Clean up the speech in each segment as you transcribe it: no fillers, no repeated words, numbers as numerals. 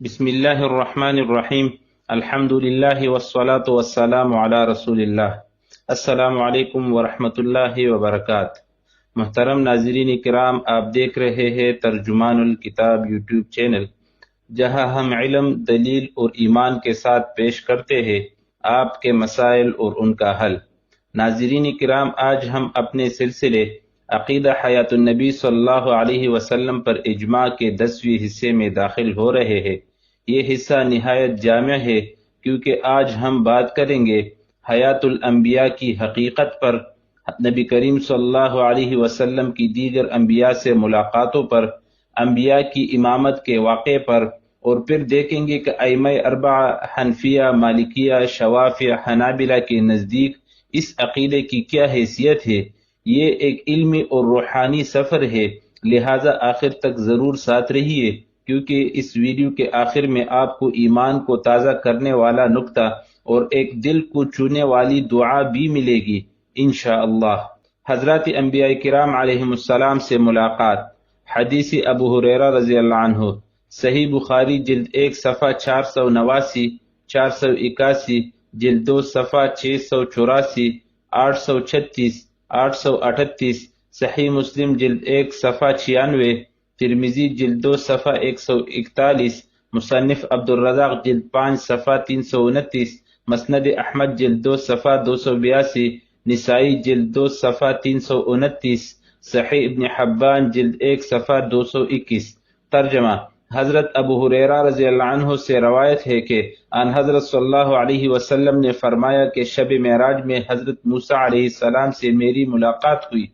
بسم اللہ الرحمن الرحیم، الحمد للہ والصلاة والسلام علی رسول اللہ۔ السلام علیکم ورحمۃ اللہ وبرکاتہ۔ محترم ناظرین کرام، آپ دیکھ رہے ہیں ترجمان الکتاب یوٹیوب چینل، جہاں ہم علم، دلیل اور ایمان کے ساتھ پیش کرتے ہیں آپ کے مسائل اور ان کا حل۔ ناظرین کرام، آج ہم اپنے سلسلے عقیدہ حیات النبی صلی اللہ علیہ وسلم پر اجماع کے 10ویں حصے میں داخل ہو رہے ہیں۔ یہ حصہ نہایت جامع ہے کیونکہ آج ہم بات کریں گے حیات الانبیاء کی حقیقت پر، نبی کریم صلی اللہ علیہ وسلم کی دیگر انبیاء سے ملاقاتوں پر، انبیاء کی امامت کے واقعے پر، اور پھر دیکھیں گے کہ ائمہ اربعہ حنفیہ، مالکیہ، شوافیہ، حنابلہ کے نزدیک اس عقیدے کی کیا حیثیت ہے۔ یہ ایک علمی اور روحانی سفر ہے، لہذا آخر تک ضرور ساتھ رہیے، کیونکہ اس ویڈیو کے آخر میں آپ کو ایمان کو تازہ کرنے والا نکتہ اور ایک دل کو چھونے والی دعا بھی ملے گی انشاءاللہ۔ حضرات انبیاء کرام علیہم السلام سے ملاقات۔ حدیث ابو ہریرہ رضی اللہ عنہ، صحیح بخاری جلد 1 صفحہ 489، 481، جلد 2 صفحہ 684، 836، 838، صحیح مسلم جلد 1 صفحہ 96، ترمذی جلد 2 صفحہ 141، مصنف عبد الرزاق جلد 5 صفحہ 329، مسند احمد جلد 2 صفحہ 282، نسائی جلد 2 صفحہ 329، صحیح ابن حبان جلد 1 صفحہ 221۔ ترجمہ: حضرت ابو ہریرہ رضی اللہ عنہ سے روایت ہے کہ آن حضرت صلی اللہ علیہ وسلم نے فرمایا کہ شب معراج میں حضرت موسیٰ علیہ السلام سے میری ملاقات ہوئی۔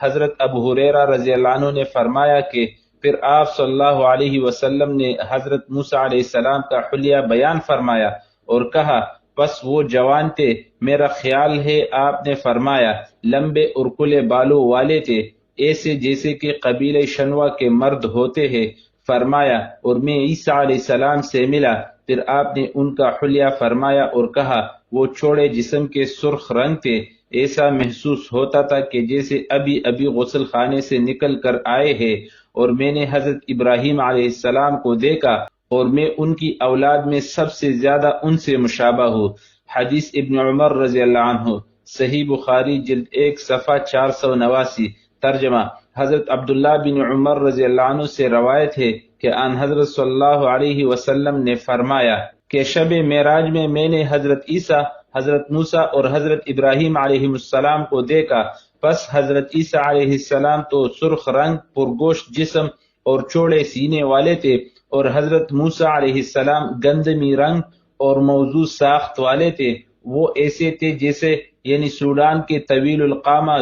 حضرت ابو ہریرہ رضی اللہ عنہ نے فرمایا کہ پھر آپ صلی اللہ علیہ وسلم نے حضرت موسیٰ علیہ السلام کا حلیہ بیان فرمایا اور کہا، بس وہ جوان تھے، میرا خیال ہے آپ نے فرمایا لمبے اور کھلے بالوں والے تھے، ایسے جیسے کہ قبیلہ شنوا کے مرد ہوتے ہیں۔ فرمایا اور میں عیسیٰ علیہ السلام سے ملا، پھر آپ نے ان کا حلیہ فرمایا اور کہا، وہ چوڑے جسم کے سرخ رنگ تھے، ایسا محسوس ہوتا تھا کہ جیسے ابھی غسل خانے سے نکل کر آئے ہیں۔ اور میں نے حضرت ابراہیم علیہ السلام کو دیکھا اور میں ان کی اولاد میں سب سے زیادہ ان سے مشابہ ہوں۔ حدیث ابن عمر رضی اللہ عنہ، صحیح بخاری جلد 1 صفحہ 489۔ ترجمہ: حضرت عبداللہ بن عمر رضی اللہ عنہ سے روایت ہے کہ آن حضرت صلی اللہ علیہ وسلم نے فرمایا کہ شب معراج میں نے حضرت عیسیٰ، حضرت موسیٰ اور حضرت ابراہیم علیہ السلام کو دیکھا۔ پس حضرت عیسیٰ علیہ السلام تو سرخ رنگ، پرگوشت جسم اور چوڑے سینے والے تھے، اور حضرت موسیٰ علیہ السلام گندمی رنگ اور موضوع ساخت والے تھے، وہ ایسے تھے جیسے یعنی سوڈان کے طویل القامہ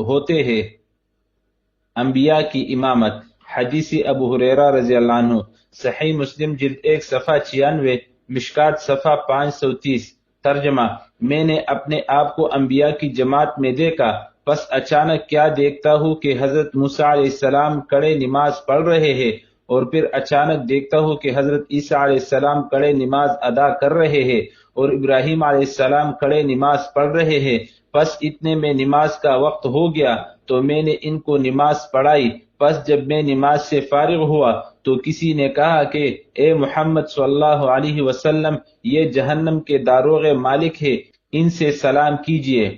ہوتے ہیں۔ انبیاء کی امامت۔ حدیث ابو ہریرہ رضی اللہ عنہ، صحیح مسلم جلد 1 صفحہ 96، مشکات صفحہ 530۔ ترجمہ: میں نے اپنے آپ کو انبیاء کی جماعت میں دیکھا، پس اچانک کیا دیکھتا ہوں کہ حضرت موسیٰ علیہ السلام کھڑے نماز پڑھ رہے ہیں، اور پھر اچانک دیکھتا ہوں کہ حضرت عیسیٰ علیہ السلام کھڑے نماز ادا کر رہے ہیں، اور ابراہیم علیہ السلام کھڑے نماز پڑھ رہے ہیں۔ پس اتنے میں نماز کا وقت ہو گیا تو میں نے ان کو نماز پڑھائی۔ پس جب میں نماز سے فارغ ہوا تو کسی نے کہا کہ اے محمد صلی اللہ علیہ وسلم، یہ جہنم کے داروغ مالک ہے، ان سے سلام کیجئے۔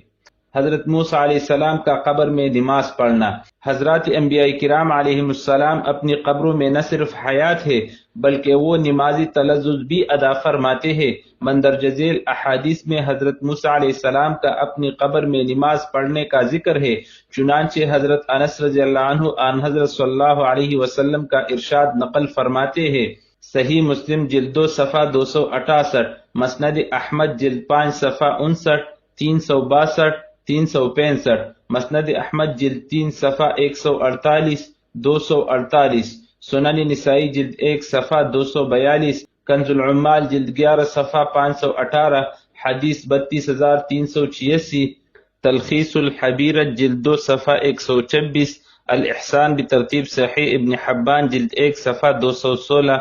حضرت موسیٰ علیہ السلام کا قبر میں نماز پڑھنا۔ حضرات انبیاء کرام علیہم السلام اپنی قبروں میں نہ صرف حیات ہے بلکہ وہ نمازی تلذذ بھی ادا فرماتے ہیں۔ مندرجہ ذیل احادیث میں حضرت موسیٰ علیہ السلام کا اپنی قبر میں نماز پڑھنے کا ذکر ہے، چنانچہ حضرت انس رضی اللہ عنہ عن حضرت صلی اللہ علیہ وسلم کا ارشاد نقل فرماتے ہیں۔ صحیح مسلم جلد 2 صفحہ 268، مسند احمد جلد 5 صفحہ 59، 362، 365، مسند احمد جلد 3 صفحہ 148، 248، سنن نسائی جلد 1 صفحہ 242، کنز العمال جلد 11 صفحہ 518، حدیث 32386، تلخیص الحبیرہ جلد 2 صفحہ 126، الاحسان بترتیب صحیح ابن حبان جلد 1 صفحہ 216،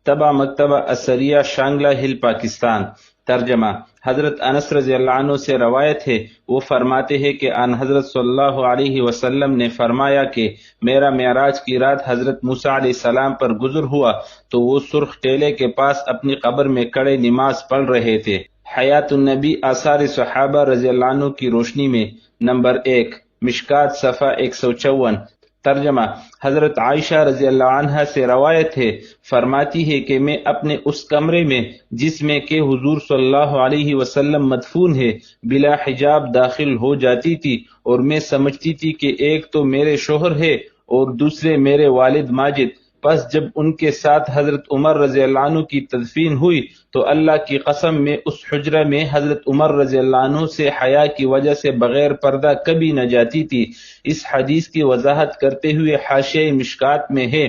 تبع مکتبہ اثریہ شانگلہ ہل پاکستان۔ ترجمہ: حضرت انس رضی اللہ عنہ سے روایت ہے، وہ فرماتے ہیں کہ آن حضرت صلی اللہ علیہ وسلم نے فرمایا کہ میرا معراج کی رات حضرت موسیٰ علیہ السلام پر گزر ہوا تو وہ سرخ ٹیلے کے پاس اپنی قبر میں کھڑے نماز پڑھ رہے تھے۔ حیات النبی آثار صحابہ رضی اللہ عنہ کی روشنی میں، نمبر 1، مشکات صفحہ 154۔ ترجمہ: حضرت عائشہ رضی اللہ عنہا سے روایت ہے، فرماتی ہے کہ میں اپنے اس کمرے میں جس میں کہ حضور صلی اللہ علیہ وسلم مدفون ہے بلا حجاب داخل ہو جاتی تھی، اور میں سمجھتی تھی کہ ایک تو میرے شوہر ہے اور دوسرے میرے والد ماجد۔ پس جب ان کے ساتھ حضرت عمر رضی اللہ عنہ کی تدفین ہوئی تو اللہ کی قسم میں اس حجرہ میں حضرت عمر رضی اللہ عنہ سے حیا کی وجہ سے بغیر پردہ کبھی نہ جاتی تھی۔ اس حدیث کی وضاحت کرتے ہوئے حاشیہ مشکات میں ہے،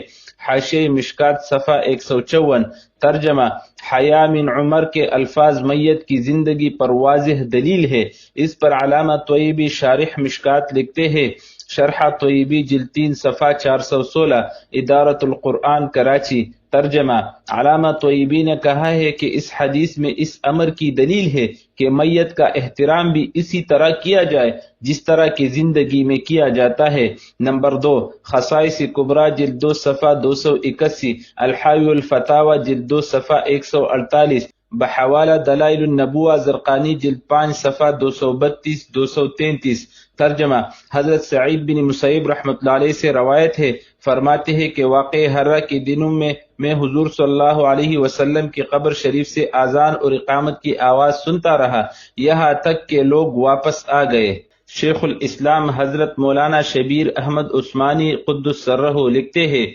حاشیہ مشکات صفحہ 154۔ ترجمہ: حیا من عمر کے الفاظ میت کی زندگی پر واضح دلیل ہے۔ اس پر علامہ طیبی شارح مشکات لکھتے ہیں، شرح طیبی جلد 3 صفحہ 416، ادارۃ القرآن کراچی۔ ترجمہ: علامہ طیبی نے کہا ہے کہ اس حدیث میں اس امر کی دلیل ہے کہ میت کا احترام بھی اسی طرح کیا جائے جس طرح کی زندگی میں کیا جاتا ہے۔ نمبر 2، خصائص کبریٰ جلد 2 صفحہ 281، الحاوی الفتاوی جلد 2 صفحہ 148، بحوالہ دلائل النبوہ زرقانی جلد 5 صفحہ 232-233۔ ترجمہ: حضرت سعید بن مسیب رحمۃ اللہ علیہ سے روایت ہے، فرماتے ہیں کہ واقع ہرہ کے دنوں میں حضور صلی اللہ علیہ وسلم کی قبر شریف سے اذان اور اقامت کی آواز سنتا رہا، یہاں تک کہ لوگ واپس آ گئے۔ شیخ الاسلام حضرت مولانا شبیر احمد عثمانی قدس سرہ لکھتے ہیں،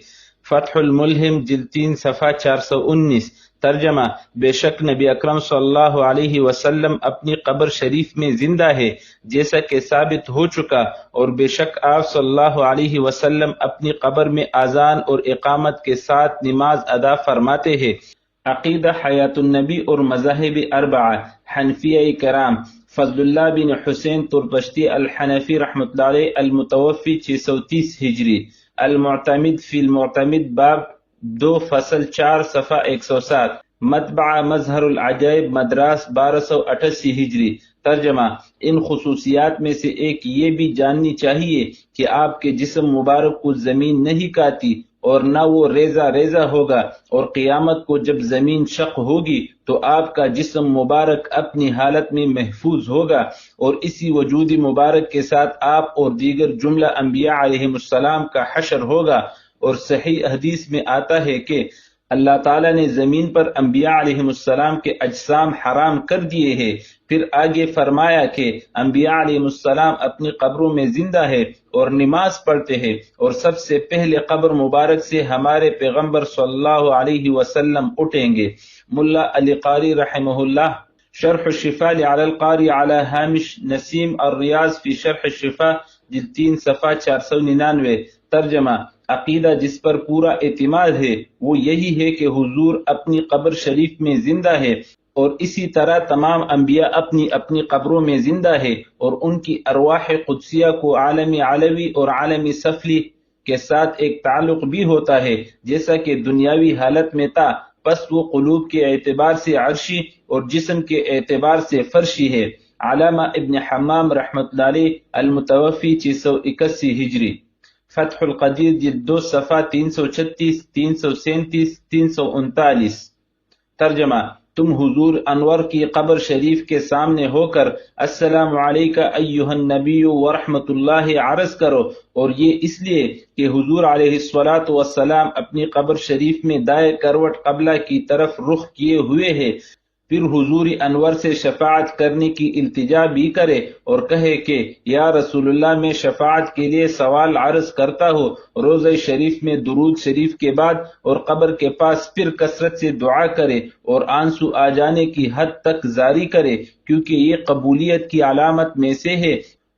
فتح الملہم جلد 3 صفحہ 419۔ ترجمہ: بے شک نبی اکرم صلی اللہ علیہ وسلم اپنی قبر شریف میں زندہ ہے جیسا کہ ثابت ہو چکا، اور بے شک آپ صلی اللہ علیہ وسلم اپنی قبر میں اذان اور اقامت کے ساتھ نماز ادا فرماتے ہیں۔ عقیدہ حیات النبی اور مذاہب اربعہ۔ حنفیہ کرام، فضل اللہ بن حسین ترپشتی الحنفی رحمۃ اللہ علیہ، المتوفی 630 ہجری، المعتمد فی المعتمد باب 2 فصل 4 صفحہ 107، مطبعہ مظہر العجائب مدراس 1288 ہجری۔ ترجمہ: ان خصوصیات میں سے ایک یہ بھی جاننی چاہیے کہ آپ کے جسم مبارک کو زمین نہیں کاتی اور نہ وہ ریزہ ریزہ ہوگا، اور قیامت کو جب زمین شق ہوگی تو آپ کا جسم مبارک اپنی حالت میں محفوظ ہوگا، اور اسی وجود مبارک کے ساتھ آپ اور دیگر جملہ انبیاء علیہم السلام کا حشر ہوگا۔ اور صحیح حدیث میں آتا ہے کہ اللہ تعالیٰ نے زمین پر انبیاء علیہم السلام کے اجسام حرام کر دیے ہیں۔ پھر آگے فرمایا کہ انبیاء علیہم السلام اپنی قبروں میں زندہ ہے اور نماز پڑھتے ہیں، اور سب سے پہلے قبر مبارک سے ہمارے پیغمبر صلی اللہ علیہ وسلم اٹھیں گے۔ ملا علی قاری رحمہ اللہ، شرح الشفاء لعلی القاری علی ہامش نسیم الریاض فی شرح الشفاء جلد 3 صفحہ 499۔ ترجمہ: عقیدہ جس پر پورا اعتماد ہے وہ یہی ہے کہ حضور اپنی قبر شریف میں زندہ ہے، اور اسی طرح تمام انبیاء اپنی اپنی قبروں میں زندہ ہے، اور ان کی ارواح قدسیہ کو عالم علوی اور عالم سفلی کے ساتھ ایک تعلق بھی ہوتا ہے جیسا کہ دنیاوی حالت میں تھا، پس وہ قلوب کے اعتبار سے عرشی اور جسم کے اعتبار سے فرشی ہے۔ علامہ ابن حمام رحمۃ اللہ علیہ، المتوفی 681 ہجری، فتح القدیر جلد 2 صفحہ 336، 337، 339۔ ترجمہ: تم حضور انور کی قبر شریف کے سامنے ہو کر السلام علیکہ ایہا النبی ورحمۃ اللہ عرض کرو، اور یہ اس لیے کہ حضور علیہ الصلوۃ والسلام اپنی قبر شریف میں دائیں کروٹ قبلہ کی طرف رخ کیے ہوئے ہیں۔ پھر حضور انور سے شفاعت کرنے کی التجا بھی کرے اور کہے کہ یا رسول اللہ، میں شفاعت کے لیے سوال عرض کرتا ہوں۔ روضہ شریف میں درود شریف کے بعد اور قبر کے پاس پھر کثرت سے دعا کرے اور آنسو آ جانے کی حد تک جاری کرے، کیونکہ یہ قبولیت کی علامت میں سے ہے،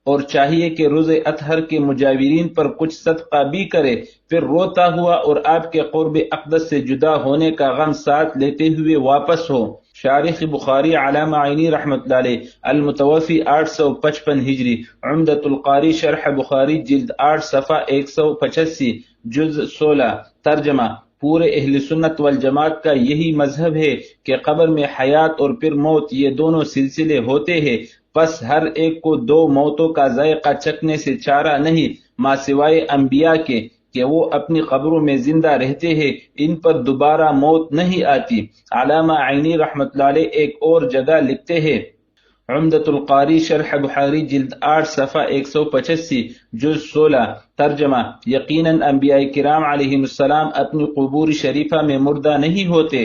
اور چاہیے کہ روز اطہر کے مجاورین پر کچھ صدقہ بھی کرے، پھر روتا ہوا اور آپ کے قرب اقدس سے جدا ہونے کا غم ساتھ لیتے ہوئے واپس ہو۔ شارح بخاری علامہ عینی رحمۃ اللہ علیہ، المتوفی 855 ہجری، عمدۃ القاری شرح بخاری جلد 8 صفحہ 185، جز 16۔ ترجمہ: پورے اہل سنت والجماعت کا یہی مذہب ہے کہ قبر میں حیات اور پھر موت یہ دونوں سلسلے ہوتے ہیں، پس ہر ایک کو دو موتوں کا ذائقہ چکھنے سے چارہ نہیں، ماں سوائے انبیاء کے کہ وہ اپنی قبروں میں زندہ رہتے ہیں، ان پر دوبارہ موت نہیں آتی۔ علامہ عینی رحمۃ اللہ علیہ ایک اور جگہ لکھتے ہیں، عمدۃ القاری شرح بخاری جلد 8 صفحہ 185 جز 16، ترجمہ: یقیناً انبیاء کرام علیہم السلام اپنی قبور شریفہ میں مردہ نہیں ہوتے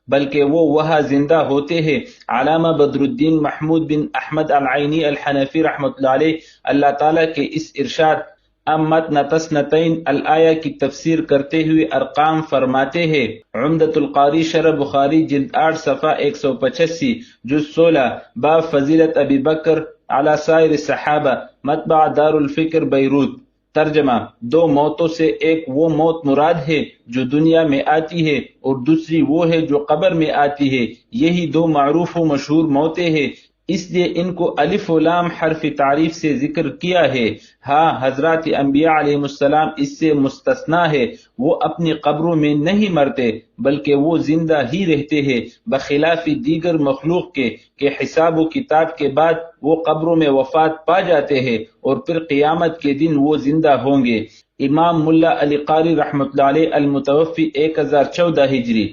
بلکہ وہ وہاں زندہ ہوتے ہیں۔ علامہ بدر الدین محمود بن احمد العینی الحنفی رحمۃ اللہ علیہ اللہ تعالیٰ کے اس ارشاد امت نتسنتین الآیہ کی تفسیر کرتے ہوئے ارقام فرماتے ہیں، عمدۃ القاری شرح بخاری جلد 8 صفحہ 185 جز 16، باب فضیلت ابی بکر علی سائر الصحابہ، مطبع دار الفکر بیروت، ترجمہ: دو موتوں سے ایک وہ موت مراد ہے جو دنیا میں آتی ہے اور دوسری وہ ہے جو قبر میں آتی ہے، یہی دو معروف و مشہور موتیں ہیں، اس لیے ان کو الف و لام حرف تعریف سے ذکر کیا ہے۔ ہاں، حضرات انبیاء علیہ السلام اس سے مستثنا ہے، وہ اپنی قبروں میں نہیں مرتے بلکہ وہ زندہ ہی رہتے ہیں، بخلاف دیگر مخلوق کے کہ حساب و کتاب کے بعد وہ قبروں میں وفات پا جاتے ہیں اور پھر قیامت کے دن وہ زندہ ہوں گے۔ امام ملا علی قاری رحمۃ اللہ علیہ المتوفی 1014 ہجری،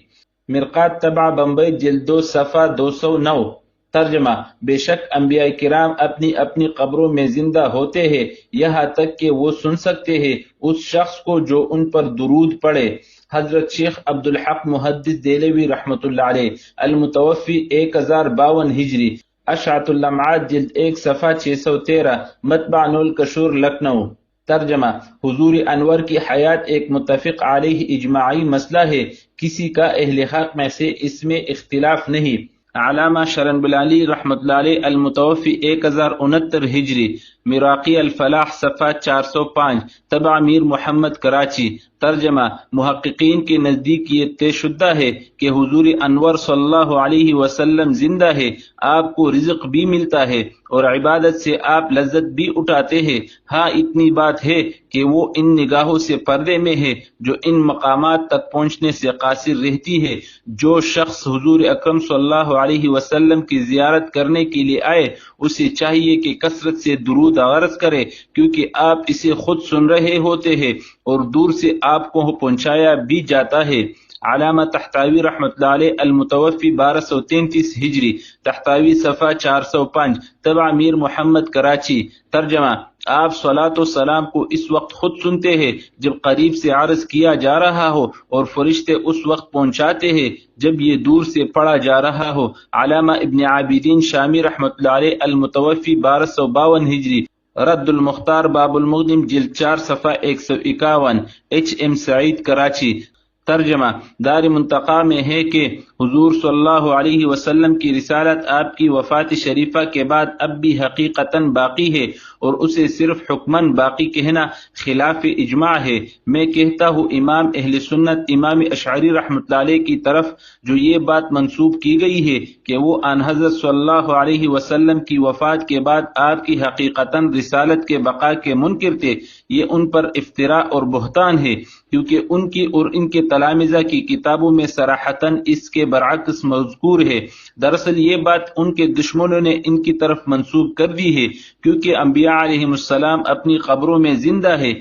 مرقات طبع بمبئی جلد 2 صفحہ 209، ترجمہ: بے شک انبیاء کرام اپنی اپنی قبروں میں زندہ ہوتے ہیں یہاں تک کہ وہ سن سکتے ہیں اس شخص کو جو ان پر درود پڑھے۔ حضرت شیخ عبدالحق محدث دہلوی رحمۃ اللہ علیہ المتوفی 1052 ہجری، اشعۃ اللمعات جلد 1 صفحہ 613، مطبع نور کشور لکھنؤ، ترجمہ: حضور انور کی حیات ایک متفق علیہ اجماعی مسئلہ ہے، کسی کا اہل حق میں سے اس میں اختلاف نہیں۔ علامہ شرن بلالی رحمۃ اللہ علیہ المتوفی 1069 ہجری، مراقی الفلاح صفحہ 405، طبع میر محمد کراچی، ترجمہ: محققین کے نزدیک یہ طے شدہ ہے کہ حضور انور صلی اللہ علیہ وسلم زندہ ہے، آپ کو رزق بھی ملتا ہے اور عبادت سے آپ لذت بھی اٹھاتے ہیں۔ ہاں، اتنی بات ہے کہ وہ ان نگاہوں سے پردے میں ہے جو ان مقامات تک پہنچنے سے قاصر رہتی ہے۔ جو شخص حضور اکرم صلی اللہ علیہ وسلم کی زیارت کرنے کے لیے آئے اسے چاہیے کہ کثرت سے درود عرض کرے، کیونکہ آپ اسے خود سن رہے ہوتے ہیں اور دور سے آپ کو پہنچایا بھی جاتا ہے۔ علامہ تحتاوی رحمۃ اللہ علیہ المتوفی 1233 ہجری، تحتاوی صفحہ 405، طبع میر محمد کراچی، ترجمہ: آپ صلاۃ و سلام کو اس وقت خود سنتے ہیں جب قریب سے عرض کیا جا رہا ہو اور فرشتے اس وقت پہنچاتے ہیں جب یہ دور سے پڑھا جا رہا ہو۔ علامہ ابن عابدین شامی رحمۃ اللہ علیہ المتوفی 1252 ہجری، رد المختار باب المغنم جلد 4 صفحہ 151، ایچ ایم سعید کراچی، ترجمہ: دار منتقی میں ہے کہ حضور صلی اللہ علیہ وسلم کی رسالت آپ کی وفات شریفہ کے بعد اب بھی حقیقتاً باقی ہے اور اسے صرف حکماً باقی کہنا خلاف اجماع ہے۔ میں کہتا ہوں امام اہل سنت امام اشعری رحمۃ اللہ علیہ کی طرف جو یہ بات منسوب کی گئی ہے کہ وہ آن حضرت صلی اللہ علیہ وسلم کی وفات کے بعد آپ کی حقیقتاً رسالت کے بقا کے منکر تھے، یہ ان پر افتراء اور بہتان ہے، کیونکہ ان کی اور ان کے تلامذہ کی کتابوں میں صراحتاً اس کے برعکس مذکور ہے۔ دراصل یہ بات ان کے دشمنوں نے ان کی طرف منسوب کر دی ہے، کیونکہ انبیاء علیہم السلام اپنی قبروں میں زندہ ہے۔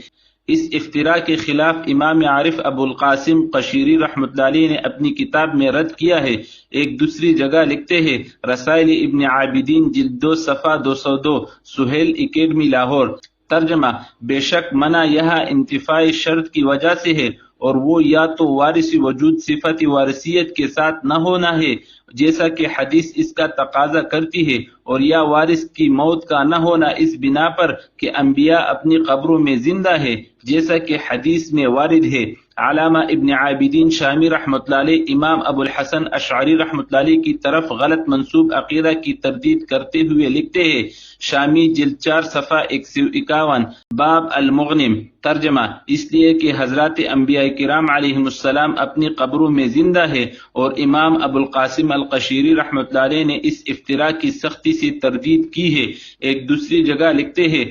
اس افتراء کے خلاف امام عارف ابو القاسم قشیری رحمۃ اللہ علیہ نے اپنی کتاب میں رد کیا ہے۔ ایک دوسری جگہ لکھتے ہیں، رسائل ابن عابدین جلد 2 صفحہ 202، سہیل اکیڈمی لاہور، ترجمہ: بے شک منع یہاں انتفاع شرط کی وجہ سے ہے اور وہ یا تو وارث وجود صفت وارثیت کے ساتھ نہ ہونا ہے جیسا کہ حدیث اس کا تقاضا کرتی ہے، اور یا وارث کی موت کا نہ ہونا اس بنا پر کہ انبیاء اپنی قبروں میں زندہ ہے جیسا کہ حدیث میں وارد ہے۔ علامہ ابن عابدین شامی رحمۃ اللہ علیہ امام ابو الحسن اشعری رحمۃ اللہ علیہ کی طرف غلط منسوب عقیدہ کی تردید کرتے ہوئے لکھتے ہیں، شامی جلد 4 صفحہ 151، باب المغنم، ترجمہ: اس لیے کہ حضرات انبیاء کرام علیہم السلام اپنی قبروں میں زندہ ہے، اور امام ابو القاسم القشیری رحمۃ اللہ علیہ نے اس افتراء کی سختی سے تردید کی ہے۔ ایک دوسری جگہ لکھتے ہیں،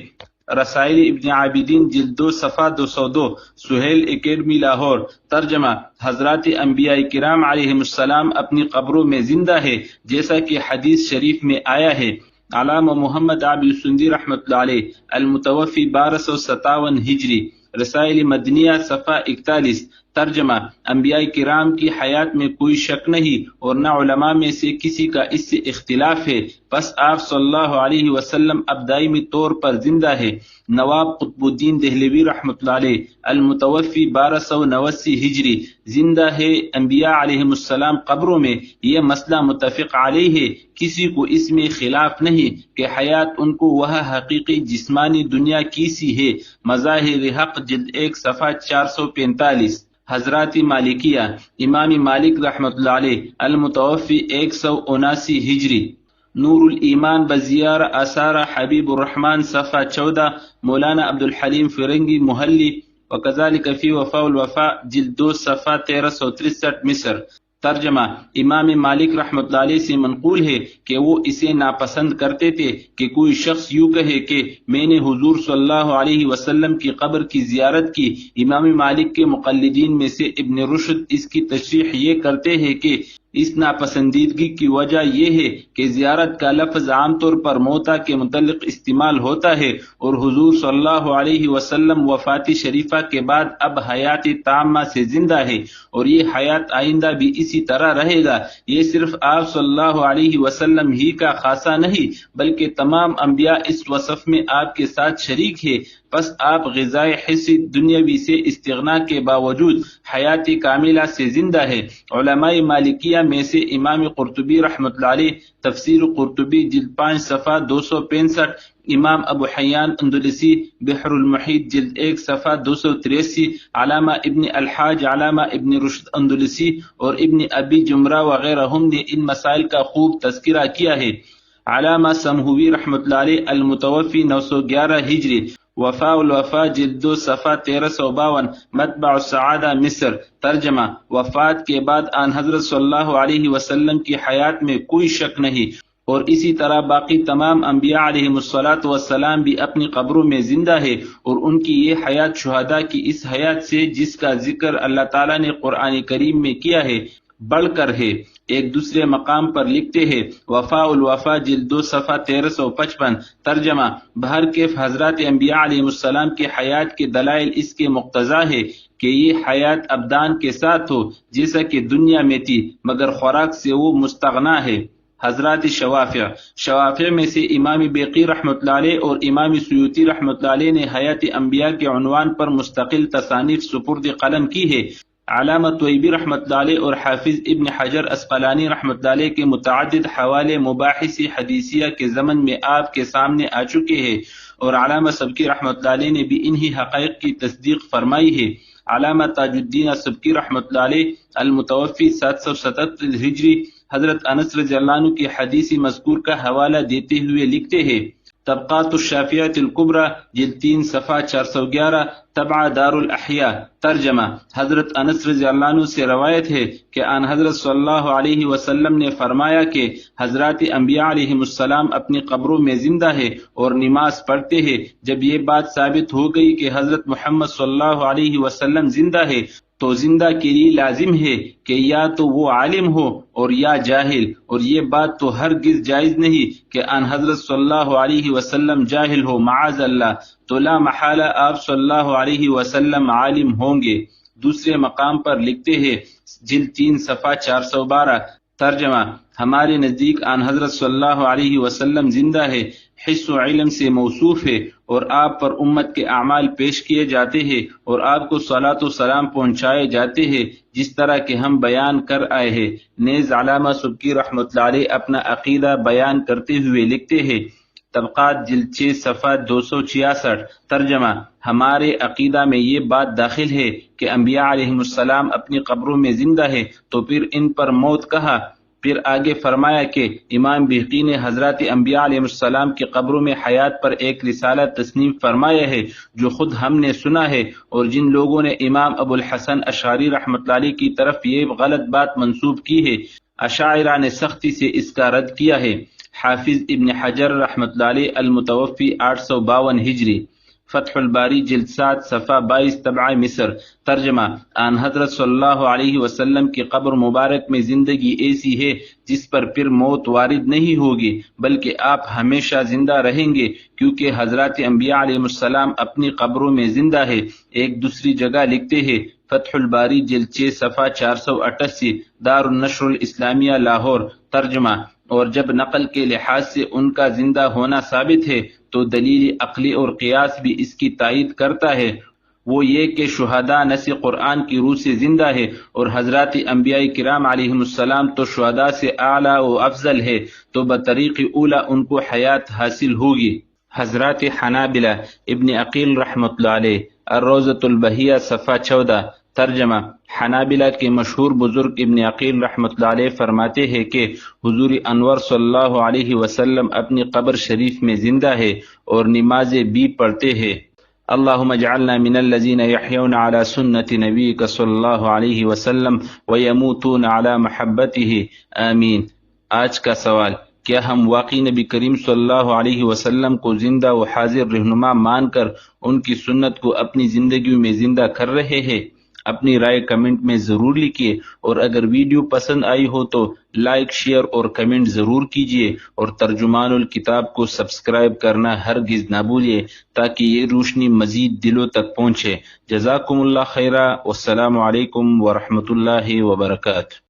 رسائل ابن عابدین جلد 2 صفحہ 202، سہیل اکیڈمی لاہور۔ ترجمہ: حضرات انبیاء کرام علیہم السلام اپنی قبروں میں زندہ ہے، جیسا کہ حدیث شریف میں آیا ہے۔ علامہ محمد عابد سندی رحمۃ اللہ علیہ، المتوفی 1257 ہجری، رسائل مدنیہ صفحہ 41۔ ترجمہ: انبیاء کرام کی حیات میں کوئی شک نہیں اور نہ علماء میں سے کسی کا اس سے اختلاف ہے، بس آپ صلی اللہ علیہ وسلم اب دائمی طور پر زندہ ہے۔ نواب قطب الدین دہلوی رحمۃ اللہ علیہ، المتوفی 1289 ہجری، زندہ ہے انبیاء علیہم السلام قبروں میں، یہ مسئلہ متفق علیہ ہے، کسی کو اس میں خلاف نہیں کہ حیات ان کو وہ حقیقی جسمانی دنیا کی سی ہے۔ مظاہر حق جلد 1 صفحہ 445۔ حضرات مالکیہ، امام مالک رحمۃ اللہ علیہ، المتوفی 179 ہجری، نور الایمان بزیار آثار حبیب الرحمن صفحہ 14، مولانا عبد الحلیم فرنگی محلی، وکذالک فی وفاء الوفاء جلد 2 صفحہ 1363 مصر۔ ترجمہ: امام مالک رحمۃ اللہ علیہ سے منقول ہے کہ وہ اسے ناپسند کرتے تھے کہ کوئی شخص یوں کہے کہ میں نے حضور صلی اللہ علیہ وسلم کی قبر کی زیارت کی۔ امام مالک کے مقلدین میں سے ابن رشد اس کی تشریح یہ کرتے ہیں کہ اس ناپسندیدگی کی وجہ یہ ہے کہ زیارت کا لفظ عام طور پر موتا کے متعلق استعمال ہوتا ہے، اور حضور صلی اللہ علیہ وسلم وفات شریفہ کے بعد اب حیات تامہ سے زندہ ہے، اور یہ حیات آئندہ بھی اسی طرح رہے گا۔ یہ صرف آپ صلی اللہ علیہ وسلم ہی کا خاصہ نہیں بلکہ تمام انبیاء اس وصف میں آپ کے ساتھ شریک ہے۔ پس آپ غذائے حسی دنیاوی سے استغنا کے باوجود حیات کاملہ سے زندہ ہے۔ علماء مالکیہ میں سے امام قرطبی رحمۃ اللہ علیہ، تفسیر قرطبی جلد 5 صفحہ 265، امام ابو حیان اندلسی، بحر المحیط جلد 1 صفحہ 283، علامہ ابن الحاج، علامہ ابن رشد اندلسی اور ابن ابی جمرہ وغیرہم نے ان مسائل کا خوب تذکرہ کیا ہے۔ علامہ سمہوی رحمۃ اللہ علیہ، المتوفی 911 ہجری، وفاء الوفاء جلد 2 صفحہ 1352، مطبع السعادہ مصر۔ ترجمہ: وفات کے بعد آن حضرت صلی اللہ علیہ وسلم کی حیات میں کوئی شک نہیں، اور اسی طرح باقی تمام انبیاء علیہم السلام بھی اپنی قبروں میں زندہ ہے، اور ان کی یہ حیات شہداء کی اس حیات سے جس کا ذکر اللہ تعالیٰ نے قرآن کریم میں کیا ہے بڑھ کر ہے۔ ایک دوسرے مقام پر لکھتے ہیں، وفاء الوفاء جلد 2 صفحہ 1355۔ ترجمہ: بہرکیف حضرات انبیاء علیہ السلام کی حیات کے دلائل اس کے مقتضا ہے کہ یہ حیات ابدان کے ساتھ ہو جیسا کہ دنیا میں تھی، مگر خوراک سے وہ مستغنا ہے۔ حضرات شوافع میں سے امام بیقی رحمۃ اللہ علیہ اور امام سیوطی رحمۃ اللہ علیہ نے حیات انبیاء کے عنوان پر مستقل تصانیف سپرد قلم کی ہے۔ علامہ طویبی رحمۃ اللہ علیہ اور حافظ ابن حجر اسقلانی رحمۃ اللہ علیہ کے متعدد حوالے مباحث حدیثیہ کے ضمن میں آپ کے سامنے آ چکے ہیں، اور علامہ سبکی رحمۃ اللہ علیہ نے بھی انہی حقائق کی تصدیق فرمائی ہے۔ علامہ تاج الدین سبکی رحمۃ اللہ علیہ، المتوفی 777 ہجری، حضرت انس رضی اللہ عنہ کی حدیث مذکور کا حوالہ دیتے ہوئے لکھتے ہیں، طبقات الشافعیۃ الکبریٰ جلد 3 صفحہ 411، طبعہ دار الاحیاء۔ ترجمہ: حضرت انس رضی اللہ عنہ سے روایت ہے کہ آن حضرت صلی اللہ علیہ وسلم نے فرمایا کہ حضرات انبیاء علیہم السلام اپنی قبروں میں زندہ ہے اور نماز پڑھتے ہیں۔ جب یہ بات ثابت ہو گئی کہ حضرت محمد صلی اللہ علیہ وسلم زندہ ہے تو زندہ کے لیے لازم ہے کہ یا تو وہ عالم ہو اور یا جاہل، اور یہ بات تو ہرگز جائز نہیں کہ ان حضرت صلی اللہ علیہ وسلم جاہل ہو، معاذ اللہ، تو لا محالہ آپ صلی اللہ علیہ وسلم عالم ہوں گے۔ دوسرے مقام پر لکھتے ہیں، جلد 3 صفحہ 412۔ ترجمہ: ہمارے نزدیک آن حضرت صلی اللہ علیہ وسلم زندہ ہے، حس و علم سے موصوف ہے، اور آپ پر امت کے اعمال پیش کیے جاتے ہیں اور آپ کو صلاۃ و سلام پہنچائے جاتے ہیں جس طرح کہ ہم بیان کر آئے ہیں۔ نیز علامہ سبکی رحمۃ اللہ علیہ اپنا عقیدہ بیان کرتے ہوئے لکھتے ہیں، طبقات جلد 6 صفحہ 266۔ ترجمہ: ہمارے عقیدہ میں یہ بات داخل ہے کہ انبیاء علیہم السلام اپنی قبروں میں زندہ ہے، تو پھر ان پر موت کہا؟ پھر آگے فرمایا کہ امام بہقی نے حضرات انبیاء علیہ السلام کی قبروں میں حیات پر ایک رسالہ تصنیف فرمایا ہے جو خود ہم نے سنا ہے، اور جن لوگوں نے امام ابو الحسن اشعری رحمۃ اللہ علیہ کی طرف یہ غلط بات منسوب کی ہے، اشاعرہ نے سختی سے اس کا رد کیا ہے۔ حافظ ابن حجر رحمۃ اللہ علیہ، المتوفی 852 ہجری۔ فتح الباری جلد 7 صفحہ 22 طبعہ مصر۔ ترجمہ: آن حضرت صلی اللہ علیہ وسلم کی قبر مبارک میں زندگی ایسی ہے جس پر پھر موت وارد نہیں ہوگی، بلکہ آپ ہمیشہ زندہ رہیں گے، کیونکہ حضرات انبیاء علیہ السلام اپنی قبروں میں زندہ ہے۔ ایک دوسری جگہ لکھتے ہیں، فتح الباری جلد 6 صفحہ 488، دار النشر الاسلامیہ لاہور۔ ترجمہ: اور جب نقل کے لحاظ سے ان کا زندہ ہونا ثابت ہے تو دلیل عقلی اور قیاس بھی اس کی تائید کرتا ہے، وہ یہ کہ شہداء نص قرآن کی روح سے زندہ ہے، اور حضرات انبیاء کرام علیہم السلام تو شہداء سے اعلیٰ و افضل ہے، تو بطریق اولا ان کو حیات حاصل ہوگی۔ حضرات حنابلہ، ابن عقیل رحمۃ اللہ علیہ، الروضۃ البہیہ صفحہ 14۔ ترجمہ: حنابلہ کے مشہور بزرگ ابن عقیل رحمۃ اللہ علیہ فرماتے ہیں کہ حضور انور صلی اللہ علیہ وسلم اپنی قبر شریف میں زندہ ہے اور نمازیں بھی پڑھتے ہیں۔ اللہم اجعلنا من الذین یحیون علی سنت نبیک صلی اللہ علیہ وسلم ویموتون علی محبتہ، آمین۔ آج کا سوال: کیا ہم واقعی نبی کریم صلی اللہ علیہ وسلم کو زندہ و حاضر رہنما مان کر ان کی سنت کو اپنی زندگیوں میں زندہ کر رہے ہیں؟ اپنی رائے کمنٹ میں ضرور لکھیے، اور اگر ویڈیو پسند آئی ہو تو لائک، شیئر اور کمنٹ ضرور کیجیے، اور ترجمان الکتاب کو سبسکرائب کرنا ہرگز نہ بھولیے تاکہ یہ روشنی مزید دلوں تک پہنچے۔ جزاکم اللہ خیرہ، والسلام علیکم ورحمۃ اللہ وبرکاتہ۔